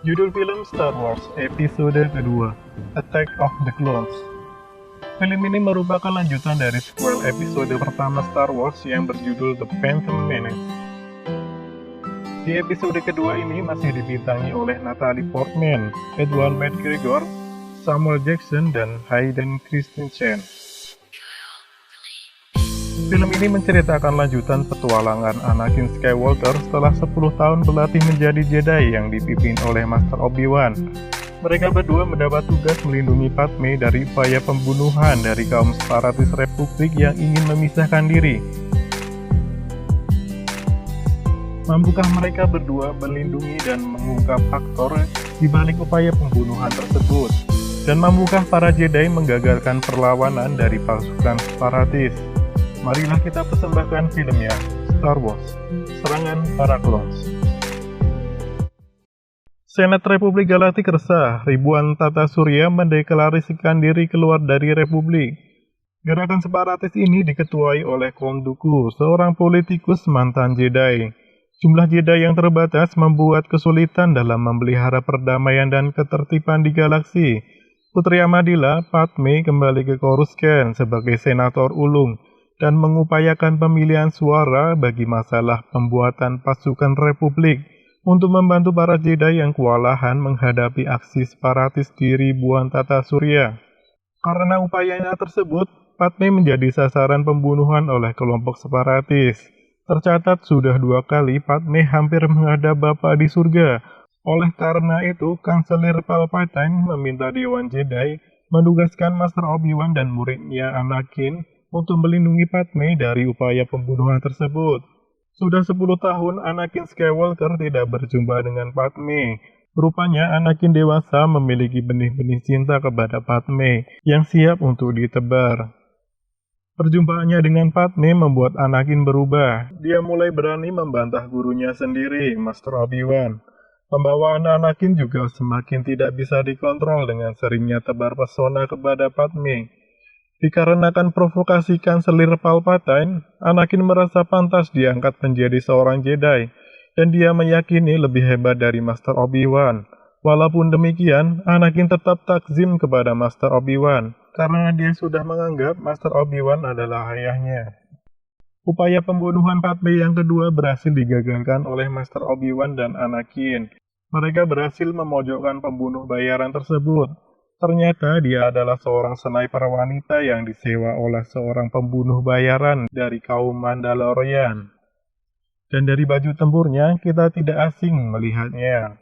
Judul film Star Wars episode kedua, Attack of the Clones. Film ini merupakan lanjutan dari sequel episode pertama Star Wars yang berjudul The Phantom Menace. Di episode kedua ini masih dibintangi oleh Natalie Portman, Ewan McGregor, Samuel Jackson, dan Hayden Christensen. Film ini menceritakan lanjutan petualangan Anakin Skywalker setelah 10 tahun berlatih menjadi Jedi yang dipimpin oleh Master Obi-Wan. Mereka berdua mendapat tugas melindungi Padme dari upaya pembunuhan dari kaum separatis Republik yang ingin memisahkan diri. Mampukah mereka berdua melindungi dan mengungkap faktor di balik upaya pembunuhan tersebut? Dan mampukah para Jedi menggagalkan perlawanan dari pasukan separatis? Marilah kita persembahkan filmnya, Star Wars, Serangan Para Clones. Senat Republik Galaktik resah, ribuan tata surya mendeklarasikan diri keluar dari Republik. Gerakan separatis ini diketuai oleh Count Dooku, seorang politikus mantan Jedi. Jumlah Jedi yang terbatas membuat kesulitan dalam memelihara perdamaian dan ketertiban di galaksi. Putri Amidala, Padme, kembali ke Coruscant sebagai senator ulung dan mengupayakan pemilihan suara bagi masalah pembuatan pasukan Republik untuk membantu para Jedi yang kewalahan menghadapi aksi separatis di ribuan tata surya. Karena upayanya tersebut, Padme menjadi sasaran pembunuhan oleh kelompok separatis. Tercatat sudah 2 kali Padme hampir menghadap Bapa di surga. Oleh karena itu, Kanselir Palpatine meminta Dewan Jedi menugaskan Master Obi-Wan dan muridnya Anakin untuk melindungi Padme dari upaya pembunuhan tersebut. Sudah 10 tahun Anakin Skywalker tidak berjumpa dengan Padme. Rupanya Anakin dewasa memiliki benih-benih cinta kepada Padme yang siap untuk ditebar. Perjumpaannya dengan Padme membuat Anakin berubah. Dia mulai berani membantah gurunya sendiri, Master Obi-Wan. Pembawaan Anakin juga semakin tidak bisa dikontrol dengan seringnya tebar pesona kepada Padme. Dikarenakan provokasi Kanselir Palpatine, Anakin merasa pantas diangkat menjadi seorang Jedi, dan dia meyakini lebih hebat dari Master Obi-Wan. Walaupun demikian, Anakin tetap takzim kepada Master Obi-Wan, karena dia sudah menganggap Master Obi-Wan adalah ayahnya. Upaya pembunuhan Padme yang kedua berhasil digagalkan oleh Master Obi-Wan dan Anakin. Mereka berhasil memojokkan pembunuh bayaran tersebut. Ternyata dia adalah seorang sniper wanita yang disewa oleh seorang pembunuh bayaran dari kaum Mandalorian. Dan dari baju tempurnya, kita tidak asing melihatnya.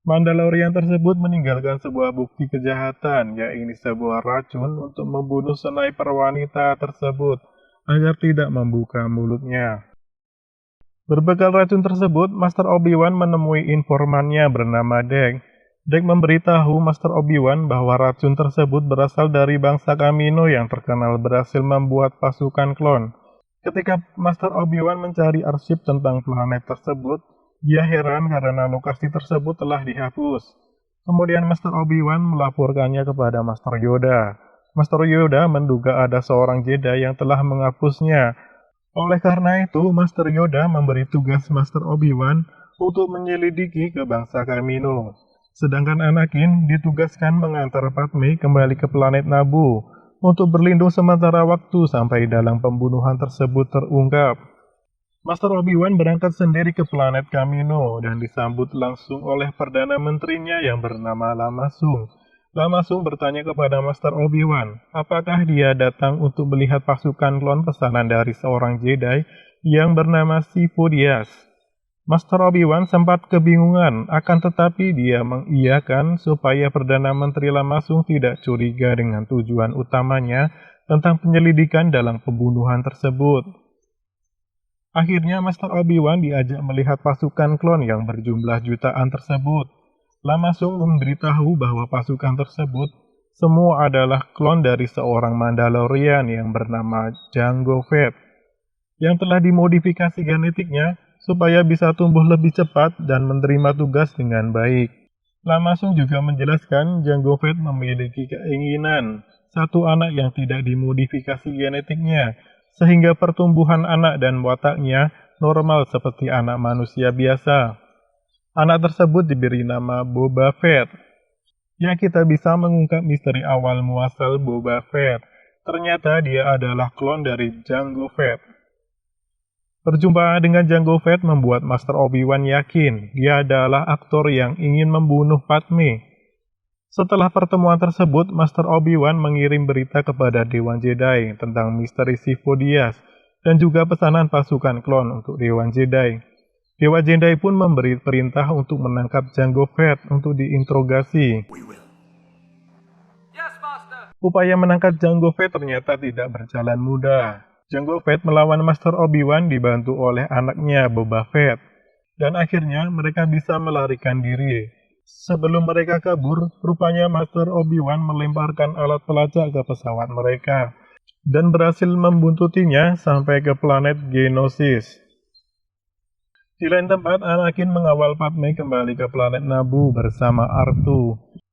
Mandalorian tersebut meninggalkan sebuah bukti kejahatan, yaitu sebuah racun untuk membunuh sniper wanita tersebut agar tidak membuka mulutnya. Berbekal racun tersebut, Master Obi-Wan menemui informannya bernama Dek. Dek memberitahu Master Obi-Wan bahwa racun tersebut berasal dari bangsa Kamino yang terkenal berhasil membuat pasukan klon. Ketika Master Obi-Wan mencari arsip tentang planet tersebut, dia heran karena lokasi tersebut telah dihapus. Kemudian Master Obi-Wan melaporkannya kepada Master Yoda. Master Yoda menduga ada seorang Jedi yang telah menghapusnya. Oleh karena itu, Master Yoda memberi tugas Master Obi-Wan untuk menyelidiki ke bangsa Kamino. Sedangkan Anakin ditugaskan mengantar Padme kembali ke planet Naboo untuk berlindung sementara waktu sampai dalam pembunuhan tersebut terungkap. Master Obi-Wan berangkat sendiri ke planet Kamino dan disambut langsung oleh Perdana Menterinya yang bernama Lama Sung. Lama Sung bertanya kepada Master Obi-Wan, apakah dia datang untuk melihat pasukan klon pesanan dari seorang Jedi yang bernama Sifo Dyas. Master Obi-Wan sempat kebingungan, akan tetapi dia mengiyakan supaya Perdana Menteri Lama Sung tidak curiga dengan tujuan utamanya tentang penyelidikan dalam pembunuhan tersebut. Akhirnya Master Obi-Wan diajak melihat pasukan klon yang berjumlah jutaan tersebut. Lama Sung memberitahu bahwa pasukan tersebut semua adalah klon dari seorang Mandalorian yang bernama Jango Fett, yang telah dimodifikasi genetiknya supaya bisa tumbuh lebih cepat dan menerima tugas dengan baik. Lama Sung juga menjelaskan Jango Fett memiliki keinginan satu anak yang tidak dimodifikasi genetiknya, sehingga pertumbuhan anak dan wataknya normal seperti anak manusia biasa. Anak tersebut diberi nama Boba Fett. Ya, kita bisa mengungkap misteri awal muasal Boba Fett. Ternyata dia adalah klon dari Jango Fett. Perjumpaan dengan Jango Fett membuat Master Obi-Wan yakin dia adalah aktor yang ingin membunuh Padme. Setelah pertemuan tersebut, Master Obi-Wan mengirim berita kepada Dewan Jedi tentang misteri Sifo Dyas dan juga pesanan pasukan klon untuk Dewan Jedi. Dewan Jedi pun memberi perintah untuk menangkap Jango Fett untuk diinterogasi. Upaya menangkap Jango Fett ternyata tidak berjalan mudah. Jango Fett melawan Master Obi-Wan dibantu oleh anaknya Boba Fett, dan akhirnya mereka bisa melarikan diri. Sebelum mereka kabur, rupanya Master Obi-Wan melemparkan alat pelacak ke pesawat mereka, dan berhasil membuntutinya sampai ke planet Geonosis. Di lain tempat, Anakin mengawal Padme kembali ke planet Naboo bersama R2.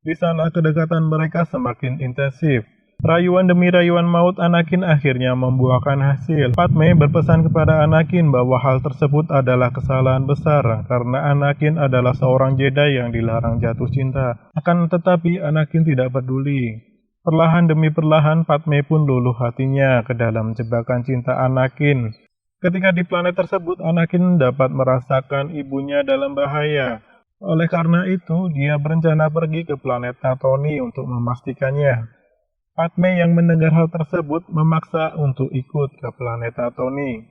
Di sana kedekatan mereka semakin intensif. Rayuan demi rayuan maut Anakin akhirnya membuahkan hasil. Padme berpesan kepada Anakin bahwa hal tersebut adalah kesalahan besar karena Anakin adalah seorang Jedi yang dilarang jatuh cinta. Akan tetapi Anakin tidak peduli. Perlahan demi perlahan Padme pun luluh hatinya ke dalam jebakan cinta Anakin. Ketika di planet tersebut, Anakin dapat merasakan ibunya dalam bahaya. Oleh karena itu, dia berencana pergi ke planet Tatooine untuk memastikannya. Padme yang mendengar hal tersebut memaksa untuk ikut ke planet Tatooine.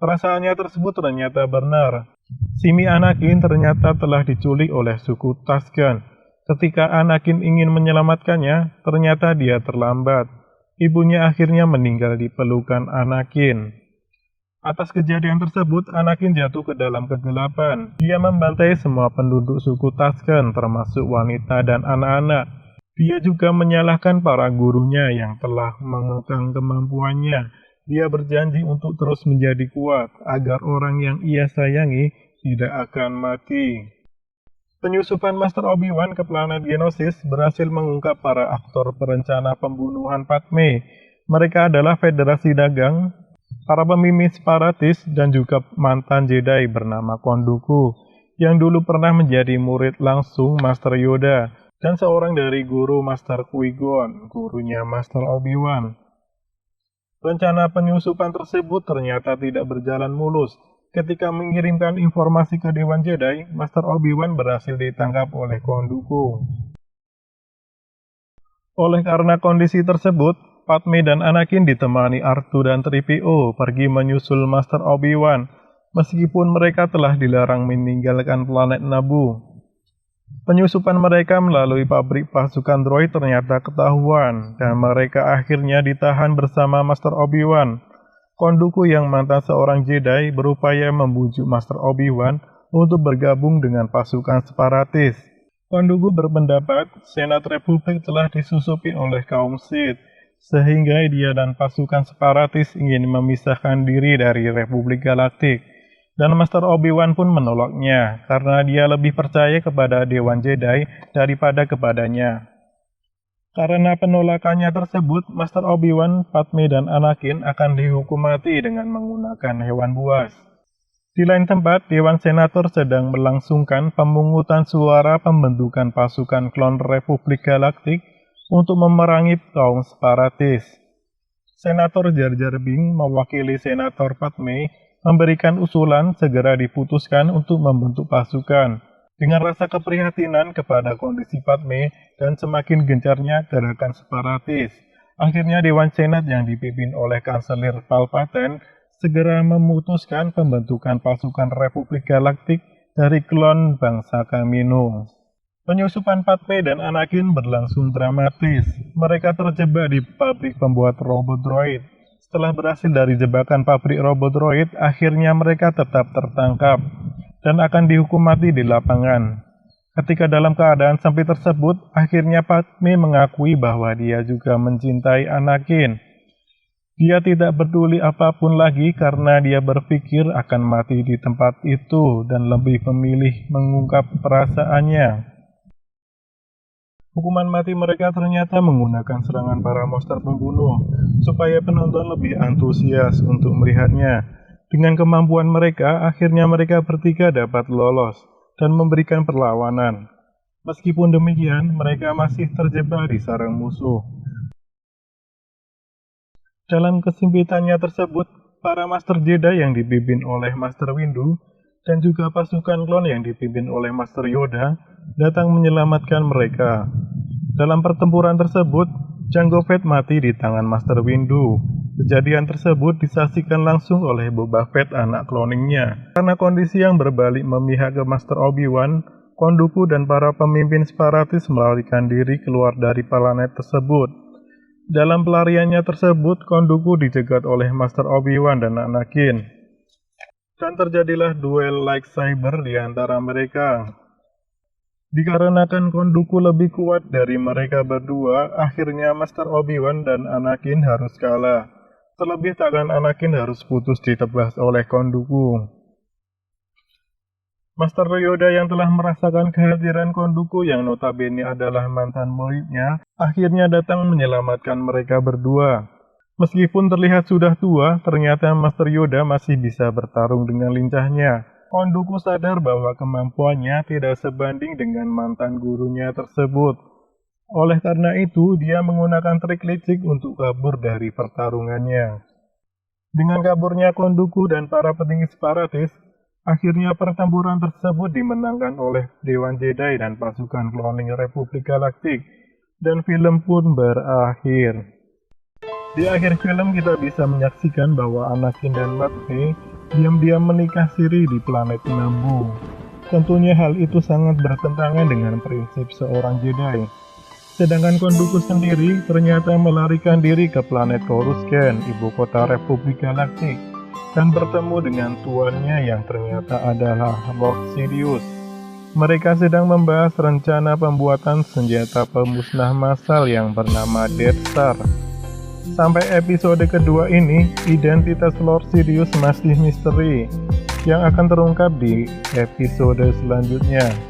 Perasaannya tersebut ternyata benar. Simi Anakin ternyata telah diculik oleh suku Tusken. Ketika Anakin ingin menyelamatkannya, ternyata dia terlambat. Ibunya akhirnya meninggal di pelukan Anakin. Atas kejadian tersebut, Anakin jatuh ke dalam kegelapan. Dia membantai semua penduduk suku Tusken, termasuk wanita dan anak-anak. Dia juga menyalahkan para gurunya yang telah mengekang kemampuannya. Dia berjanji untuk terus menjadi kuat, agar orang yang ia sayangi tidak akan mati. Penyusupan Master Obi-Wan ke planet Geonosis berhasil mengungkap para aktor perencana pembunuhan Padme. Mereka adalah Federasi Dagang, para pemimpin separatis, dan juga mantan Jedi bernama Count Dooku, yang dulu pernah menjadi murid langsung Master Yoda, dan seorang dari guru Master Qui-Gon, gurunya Master Obi-Wan. Rencana penyusupan tersebut ternyata tidak berjalan mulus. Ketika mengirimkan informasi ke Dewan Jedi, Master Obi-Wan berhasil ditangkap oleh Count Dooku. Oleh karena kondisi tersebut, Padme dan Anakin ditemani R2 dan 3PO pergi menyusul Master Obi-Wan, meskipun mereka telah dilarang meninggalkan planet Naboo. Penyusupan mereka melalui pabrik pasukan droid ternyata ketahuan, dan mereka akhirnya ditahan bersama Master Obi-Wan. Count Dooku yang mantan seorang Jedi berupaya membujuk Master Obi-Wan untuk bergabung dengan pasukan separatis. Count Dooku berpendapat Senat Republik telah disusupi oleh kaum Sith, sehingga dia dan pasukan separatis ingin memisahkan diri dari Republik Galaktik. Dan Master Obi-Wan pun menolaknya, karena dia lebih percaya kepada Dewan Jedi daripada kepadanya. Karena penolakannya tersebut, Master Obi-Wan, Padme, dan Anakin akan dihukum mati dengan menggunakan hewan buas. Di lain tempat, Dewan Senator sedang melangsungkan pemungutan suara pembentukan pasukan klon Republik Galaktik untuk memerangi kaum separatis. Senator Jar Jar Binks mewakili Senator Padme memberikan usulan segera diputuskan untuk membentuk pasukan. Dengan rasa keprihatinan kepada kondisi Padme dan semakin gencarnya gerakan separatis, akhirnya Dewan Senat yang dipimpin oleh Kanselir Palpatine segera memutuskan pembentukan pasukan Republik Galaktik dari klon bangsa Kamino. Penyusupan Padme dan Anakin berlangsung dramatis. Mereka terjebak di pabrik pembuat robot droid. Setelah berhasil dari jebakan pabrik robot droid, akhirnya mereka tetap tertangkap dan akan dihukum mati di lapangan. Ketika dalam keadaan sempit tersebut, akhirnya Padme mengakui bahwa dia juga mencintai Anakin. Dia tidak peduli apapun lagi karena dia berpikir akan mati di tempat itu dan lebih memilih mengungkap perasaannya. Hukuman mati mereka ternyata menggunakan serangan para monster pembunuh, supaya penonton lebih antusias untuk melihatnya. Dengan kemampuan mereka, akhirnya mereka bertiga dapat lolos dan memberikan perlawanan. Meskipun demikian, mereka masih terjebak di sarang musuh. Dalam kesempitannya tersebut, para Master Jedi yang dipimpin oleh Master Windu dan juga pasukan klon yang dipimpin oleh Master Yoda datang menyelamatkan mereka. Dalam pertempuran tersebut, Jango Fett mati di tangan Master Windu. Kejadian tersebut disaksikan langsung oleh Boba Fett, anak cloningnya. Karena kondisi yang berbalik memihak ke Master Obi-Wan, Count Dooku dan para pemimpin separatis melarikan diri keluar dari planet tersebut. Dalam pelariannya tersebut, Count Dooku dicegat oleh Master Obi-Wan dan Anakin. Dan terjadilah duel lightsaber di antara mereka. Dikarenakan Count Dooku lebih kuat dari mereka berdua, akhirnya Master Obi-Wan dan Anakin harus kalah. Terlebih tangan Anakin harus putus ditebas oleh Count Dooku. Master Yoda yang telah merasakan kehadiran Count Dooku yang notabene adalah mantan muridnya, akhirnya datang menyelamatkan mereka berdua. Meskipun terlihat sudah tua, ternyata Master Yoda masih bisa bertarung dengan lincahnya. Count Dooku sadar bahwa kemampuannya tidak sebanding dengan mantan gurunya tersebut. Oleh karena itu, dia menggunakan trik licik untuk kabur dari pertarungannya. Dengan kaburnya Count Dooku dan para petinggi separatis, akhirnya pertempuran tersebut dimenangkan oleh Dewan Jedi dan pasukan cloning Republik Galaktik, dan film pun berakhir. Di akhir film kita bisa menyaksikan bahwa Anakin dan Padme diam-diam menikah siri di planet Naboo. Tentunya hal itu sangat bertentangan dengan prinsip seorang Jedi. Sedangkan Count Dooku sendiri ternyata melarikan diri ke planet Coruscant, ibu kota Republik Galaktik, dan bertemu dengan tuannya yang ternyata adalah Lord Sidious. Mereka sedang membahas rencana pembuatan senjata pemusnah massal yang bernama Death Star. Sampai episode kedua ini, identitas Lord Sidious masih misteri, yang akan terungkap di episode selanjutnya.